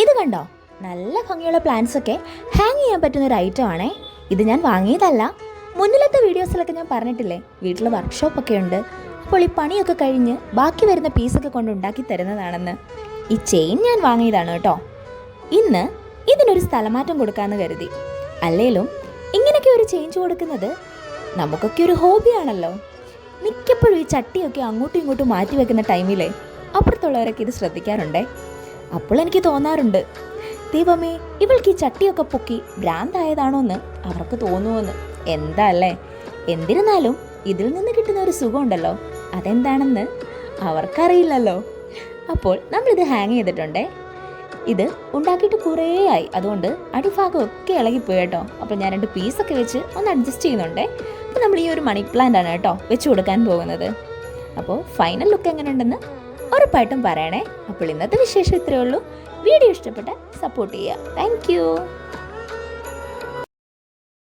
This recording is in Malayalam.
ഇത് കണ്ടോ, നല്ല ഭംഗിയുള്ള പ്ലാന്റ്സൊക്കെ ഹാങ് ചെയ്യാൻ പറ്റുന്ന ഒരു ഐറ്റം ആണേ. ഇത് ഞാൻ വാങ്ങിയതല്ല. മുന്നിലത്തെ വീഡിയോസിലൊക്കെ ഞാൻ പറഞ്ഞിട്ടില്ലേ, വീട്ടിൽ വർക്ക്ഷോപ്പൊക്കെ ഉണ്ട്. അപ്പോൾ ഈ പണിയൊക്കെ കഴിഞ്ഞ് ബാക്കി വരുന്ന പീസൊക്കെ കൊണ്ട് ഉണ്ടാക്കി തരുന്നതാണെന്ന്. ഈ ചെയിൻ ഞാൻ വാങ്ങിയതാണ് കേട്ടോ. ഇന്ന് ഇതിനൊരു സ്ഥലമാറ്റം കൊടുക്കാമെന്ന് കരുതി. അല്ലേലും ഇങ്ങനെയൊക്കെ ഒരു ചേഞ്ച് കൊടുക്കുന്നത് നമുക്കൊക്കെ ഒരു ഹോബിയാണല്ലോ. മിക്കപ്പോഴും ഈ ചട്ടിയൊക്കെ അങ്ങോട്ടും ഇങ്ങോട്ടും മാറ്റി വെക്കുന്ന ടൈമിലെ അപ്പുറത്തുള്ളവരൊക്കെ ഇത് ശ്രദ്ധിക്കാറുണ്ടേ. അപ്പോൾ എനിക്ക് തോന്നാറുണ്ട്, ദൈവമേ, ഇവൾക്ക് ഈ ചട്ടിയൊക്കെ പൊക്കി ഭ്രാന്തായതാണോ എന്ന് അവർക്ക് തോന്നുമെന്ന്. എന്താ അല്ലേ? എന്നിരുന്നാലും ഇതിൽ നിന്ന് കിട്ടുന്ന ഒരു സുഖമുണ്ടല്ലോ, അതെന്താണെന്ന് അവർക്കറിയില്ലല്ലോ. അപ്പോൾ നമ്മളിത് ഹാങ് ചെയ്തിട്ടുണ്ടേ. ഇത് ഉണ്ടാക്കിയിട്ട് കുറേ ആയി, അതുകൊണ്ട് അടിഭാഗമൊക്കെ ഇളകിപ്പോയി കേട്ടോ. അപ്പോൾ ഞാൻ 2 പീസൊക്കെ വെച്ച് ഒന്ന് അഡ്ജസ്റ്റ് ചെയ്യുന്നുണ്ടേ. അപ്പോൾ നമ്മൾ ഈ ഒരു മണി പ്ലാന്റ് ആണ് കേട്ടോ വെച്ച് കൊടുക്കാൻ പോകുന്നത്. അപ്പോൾ ഫൈനൽ ലുക്ക് എങ്ങനെ ഉണ്ടെന്ന് ഉറപ്പായിട്ടും പറയണേ. അപ്പോൾ ഇന്നത്തെ വിശേഷം ഇത്രയേ ഉള്ളൂ. വീഡിയോ ഇഷ്ടപ്പെട്ടാൽ സപ്പോർട്ട് ചെയ്യുക. താങ്ക്